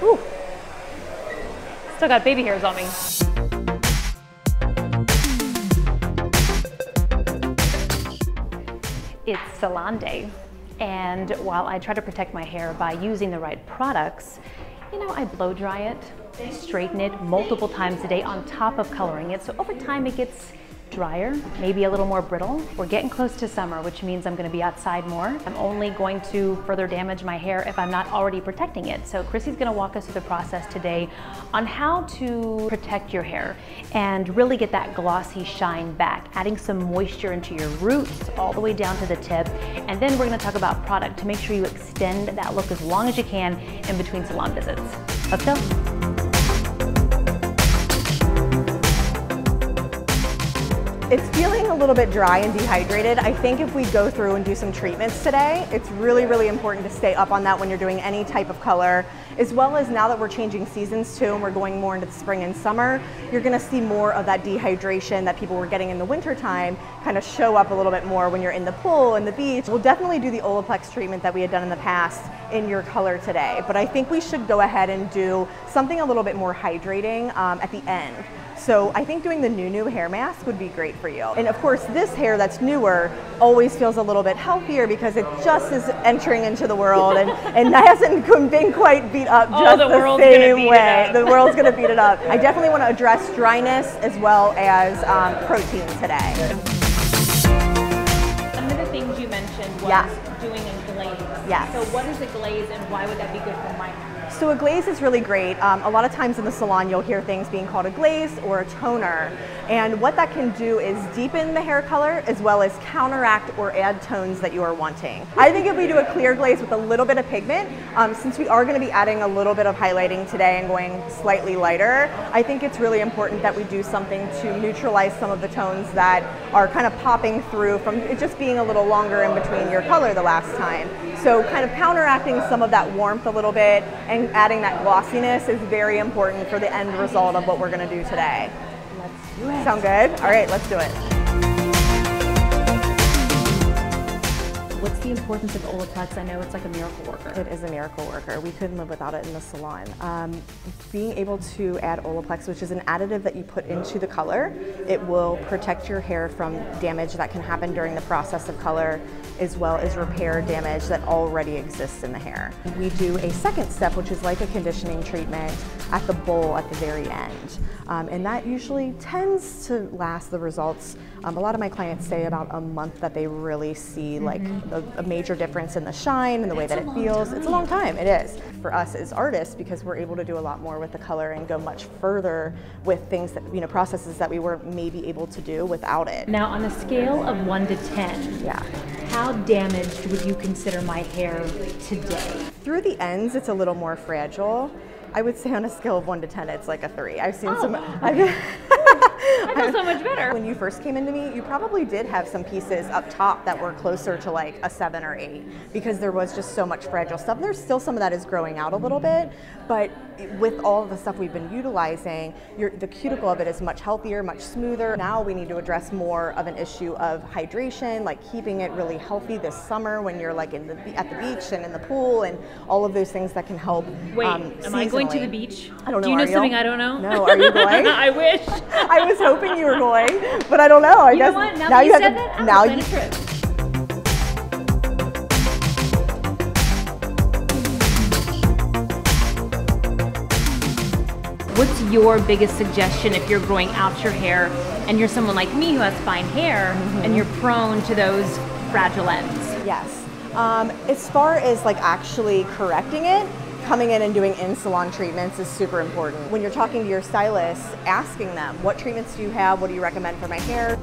Ooh. Still got baby hairs on me. It's salon day, and while I try to protect my hair by using the right products, you know, I blow dry it, straighten it multiple times a day on top of coloring it, so over time it gets drier, maybe a little more brittle. We're getting close to summer, which means I'm going to be outside more. I'm only going to further damage my hair if I'm not already protecting it. So Chrissy's going to walk us through the process today on how to protect your hair and really get that glossy shine back, adding some moisture into your roots all the way down to the tip. And then we're going to talk about product to make sure you extend that look as long as you can in between salon visits. Let's go. It's feeling a little bit dry and dehydrated. I think if we go through and do some treatments today, it's really, really important to stay up on that when you're doing any type of color, as well as now that we're changing seasons too and we're going more into the spring and summer, you're gonna see more of that dehydration that people were getting in the winter time kind of show up a little bit more when you're in the pool and the beach. We'll definitely do the Olaplex treatment that we had done in the past in your color today, but I think we should go ahead and do something a little bit more hydrating at the end. So I think doing the new hair mask would be great for you. And of course, this hair that's newer always feels a little bit healthier because it just is entering into the world and hasn't been quite beat up just the same way. The world's gonna beat it up. I definitely wanna address dryness as well as protein today. One of the things you mentioned was doing a glaze. Yes. So what is a glaze and why would that be good for my hair? So a glaze is really great. A lot of times in the salon you'll hear things being called a glaze or a toner. And what that can do is deepen the hair color as well as counteract or add tones that you are wanting. I think if we do a clear glaze with a little bit of pigment, since we are going to be adding a little bit of highlighting today and going slightly lighter, I think it's really important that we do something to neutralize some of the tones that are kind of popping through from it just being a little longer in between your color the last time. So kind of counteracting some of that warmth a little bit and adding that glossiness is very important for the end result of what we're going to do today. Let's do it. Sound good? All right, let's do it. What's the importance of Olaplex? I know it's like a miracle worker. It is a miracle worker. We couldn't live without it in the salon. Being able to add Olaplex, which is an additive that you put into the color, it will protect your hair from damage that can happen during the process of color, as well as repair damage that already exists in the hair. We do a second step, which is like a conditioning treatment at the bowl at the very end. And that usually tends to last the results. A lot of my clients say about a month that they really see like a major difference in the shine and the way that it feels. It's a long time, it is. For us as artists, because we're able to do a lot more with the color and go much further with things that, you know, processes that we weren't maybe able to do without it. Now on a scale of 1 to 10, how damaged would you consider my hair today? Through the ends, it's a little more fragile. I would say on a scale of 1 to 10, it's like a 3. I've seen some. I feel so much better. When you first came into me, you probably did have some pieces up top that were closer to like a 7 or 8 because there was just so much fragile stuff. There's still some of that is growing out a little bit, but with all of the stuff we've been utilizing, the cuticle of it is much healthier, much smoother. Now we need to address more of an issue of hydration, like keeping it really healthy this summer when you're like at the beach and in the pool and all of those things that can help. Wait, am I going to the beach? I don't know. Do you know something I don't know? No, are you going? I wish. I was hoping you were going, but I don't know. I guess know what? Now that you said that, I'm now planning a trip. What's your biggest suggestion if you're growing out your hair and you're someone like me who has fine hair and you're prone to those fragile ends? Yes. As far as like actually correcting it, coming in and doing in-salon treatments is super important. When you're talking to your stylist, asking them, what treatments do you have? What do you recommend for my hair?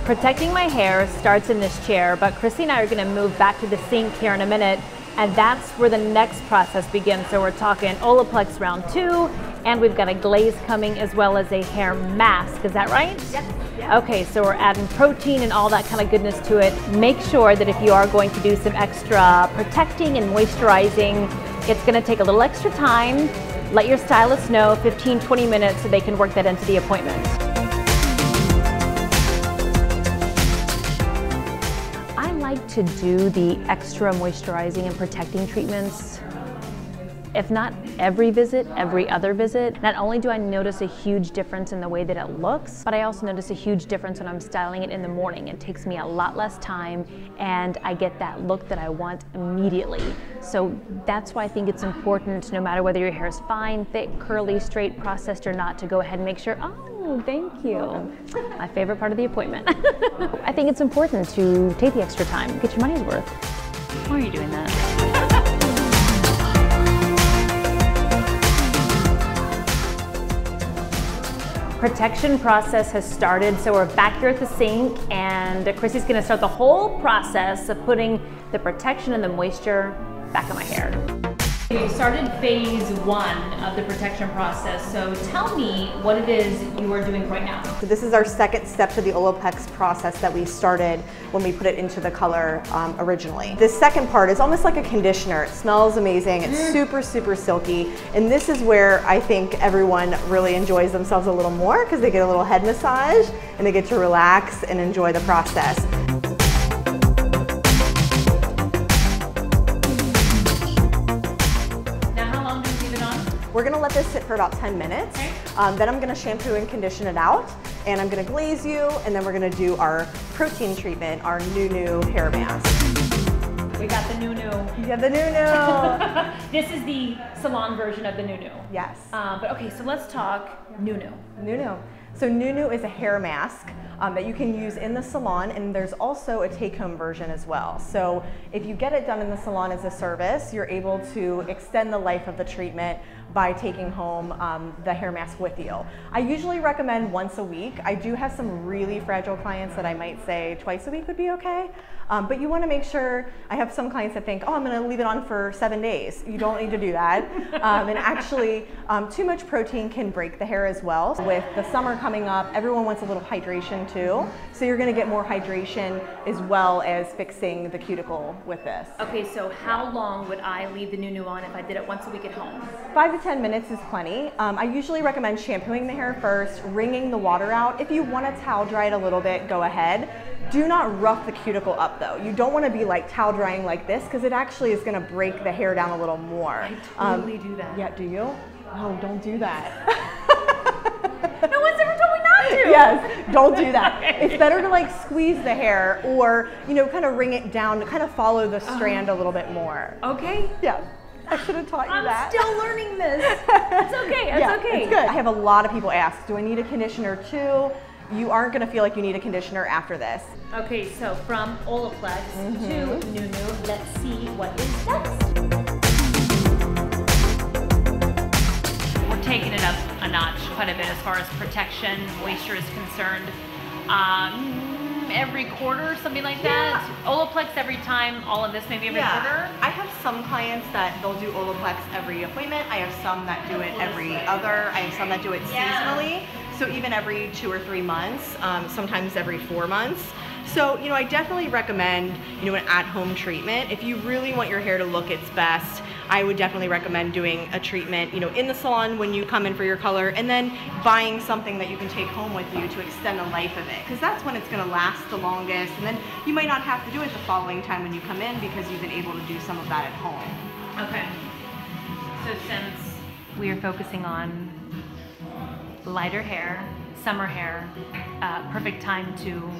Protecting my hair starts in this chair, but Chrissy and I are gonna move back to the sink here in a minute, and that's where the next process begins. So we're talking Olaplex round 2, and we've got a glaze coming as well as a hair mask, is that right? Yes. Okay, so we're adding protein and all that kind of goodness to it. Make sure that if you are going to do some extra protecting and moisturizing, it's gonna take a little extra time. Let your stylist know, 15, 20 minutes, so they can work that into the appointment. I like to do the extra moisturizing and protecting treatments if not every visit, every other visit. Not only do I notice a huge difference in the way that it looks, but I also notice a huge difference when I'm styling it in the morning. It takes me a lot less time and I get that look that I want immediately. So that's why I think it's important, no matter whether your hair is fine, thick, curly, straight, processed or not, to go ahead and make sure, oh, thank you. My favorite part of the appointment. I think it's important to take the extra time, get your money's worth. Why are you doing that? Protection process has started, so we're back here at the sink and Chrissy's gonna start the whole process of putting the protection and the moisture back on my hair. We started phase 1 of the protection process, so tell me what it is you are doing right now. So this is our second step to the Olaplex process that we started when we put it into the color originally. This second part is almost like a conditioner. It smells amazing, it's super, super silky, and this is where I think everyone really enjoys themselves a little more because they get a little head massage and they get to relax and enjoy the process. We're gonna let this sit for about 10 minutes. Okay. Then I'm gonna shampoo and condition it out, and I'm gonna glaze you, and then we're gonna do our protein treatment, our new hair mask. We got the new. You have the new. This is the Salon version of the new. Yes. But okay, so let's talk new. So new is a hair mask that you can use in the salon, and there's also a take-home version as well. So if you get it done in the salon as a service, you're able to extend the life of the treatment by taking home the hair mask with you. I usually recommend once a week. I do have some really fragile clients that I might say twice a week would be okay. But you want to make sure, I have some clients that think, oh, I'm going to leave it on for 7 days. You don't need to do that. And actually, too much protein can break the hair as well. With the summer coming up, everyone wants a little hydration too. So you're going to get more hydration as well as fixing the cuticle with this. Okay, so how long would I leave the new on if I did it once a week at home? 5 to 10 minutes is plenty. I usually recommend shampooing the hair first, wringing the water out. If you want to towel dry it a little bit, go ahead. Do not rough the cuticle up though. You don't want to be like towel drying like this because it actually is going to break the hair down a little more. I totally do that. Yeah, do you? No, don't do that. No one's ever told me not to. Yes, don't do that. It's better to like squeeze the hair or, you know, kind of wring it down to kind of follow the strand a little bit more. Okay. Yeah. I should have taught you that. I'm still learning this. It's okay, it's okay. It's good. I have a lot of people ask, do I need a conditioner too? You aren't gonna feel like you need a conditioner after this. Okay, so from Olaplex to new, let's see what is next. We're taking it up a notch quite a bit as far as protection, moisture is concerned. Every quarter, something like that. Olaplex every time, all of this maybe every quarter. I have some clients that they'll do Olaplex every appointment. I have some that do it every other. I have some that do it seasonally. So even every 2 or 3 months, sometimes every 4 months. So, you know, I definitely recommend, you know, an at-home treatment. If you really want your hair to look its best, I would definitely recommend doing a treatment, you know, in the salon when you come in for your color, and then buying something that you can take home with you to extend the life of it, because that's when it's going to last the longest, and then you might not have to do it the following time when you come in because you've been able to do some of that at home. Okay. So since we are focusing on lighter hair, summer hair, perfect time to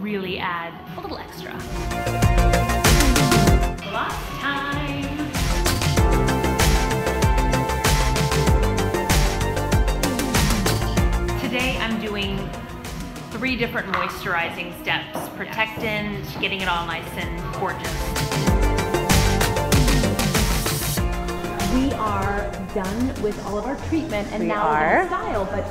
really add a little extra. Gloss time! Today I'm doing 3 different moisturizing steps. Protectant, getting it all nice and gorgeous. We are done with all of our treatment and now we're gonna style, but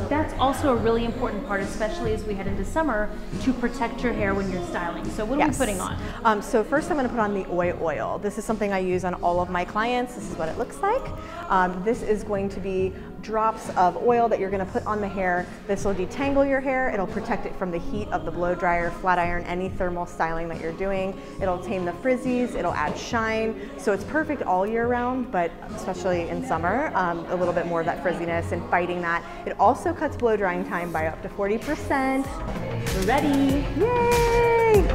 that's also a really important part, especially as we head into summer, to protect your hair when you're styling. So what are we putting on? So first I'm going to put on the oil. This is something I use on all of my clients. This is what it looks like. This is going to be drops of oil that you're going to put on the hair. This will detangle your hair. It'll protect it from the heat of the blow dryer, flat iron, any thermal styling that you're doing. It'll tame the frizzies. It'll add shine. So it's perfect all year round, but especially in summer, a little bit more of that frizziness and fighting that. It also cuts blow drying time by up to 40%. We're ready. Yay!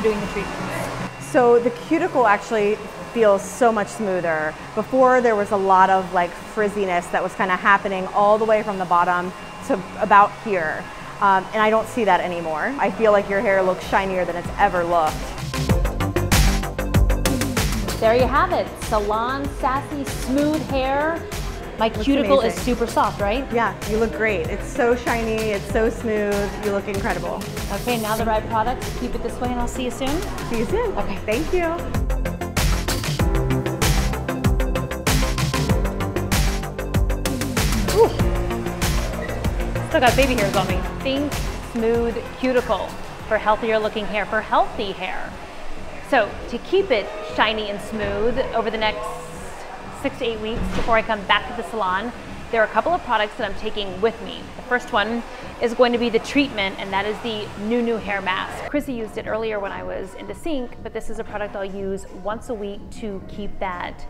after doing the treatments? So the cuticle actually feels so much smoother. Before there was a lot of like frizziness that was kind of happening all the way from the bottom to about here. And I don't see that anymore. I feel like your hair looks shinier than it's ever looked. There you have it, Salon Sassy Smooth Hair. My cuticle is super soft, right? Yeah, you look great. It's so shiny, it's so smooth, you look incredible. Okay, now the right products. Keep it this way and I'll see you soon. See you soon. Okay. Thank you. Ooh. Still got baby hairs on me. Think smooth cuticle for healthier looking hair, for healthy hair. So to keep it shiny and smooth over the next 6 to 8 weeks before I come back to the salon, there are a couple of products that I'm taking with me. The first one is going to be the treatment, and that is the New Hair Mask. Chrissy used it earlier when I was in the sink, but this is a product I'll use once a week to keep that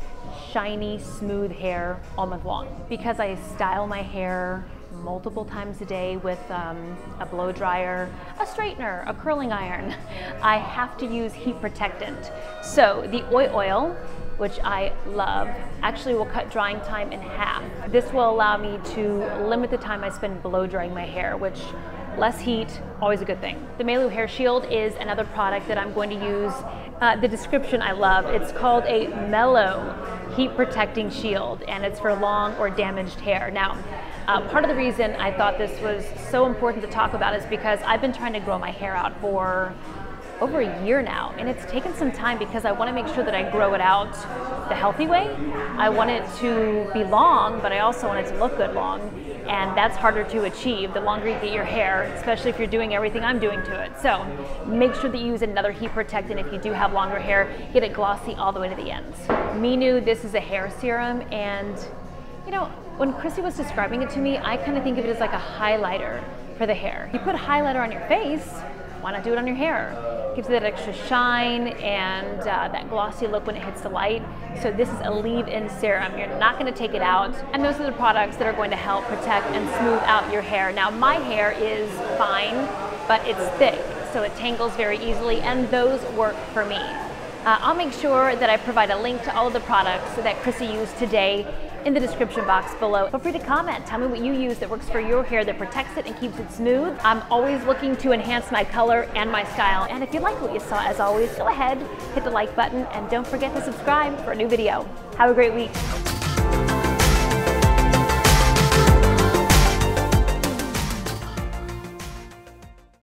shiny, smooth hair all month long. Because I style my hair multiple times a day with a blow dryer, a straightener, a curling iron, I have to use heat protectant. So the oil, which I love, actually will cut drying time in half. This will allow me to limit the time I spend blow drying my hair, which less heat, always a good thing. The Mellow Hair Shield is another product that I'm going to use. The description I love. It's called a Mellow heat protecting shield, and it's for long or damaged hair. Now, part of the reason I thought this was so important to talk about is because I've been trying to grow my hair out for over a year now, and it's taken some time because I want to make sure that I grow it out the healthy way. I want it to be long, but I also want it to look good long, and that's harder to achieve the longer you get your hair, especially if you're doing everything I'm doing to it. So make sure that you use another heat protectant if you do have longer hair. Get it glossy all the way to the ends. Menu, this is a hair serum, and you know, when Chrissy was describing it to me, I kind of think of it as like a highlighter for the hair. You put a highlighter on your face, why not do it on your hair? Gives it that extra shine and that glossy look when it hits the light. So this is a leave-in serum. You're not going to take it out. And those are the products that are going to help protect and smooth out your hair. Now my hair is fine, but it's thick, so it tangles very easily, and those work for me. I'll make sure that I provide a link to all of the products that Chrissy used today in the description box below. Feel free to comment. Tell me what you use that works for your hair, that protects it and keeps it smooth. I'm always looking to enhance my color and my style. And if you like what you saw, as always, go ahead, hit the like button, and don't forget to subscribe for a new video. Have a great week.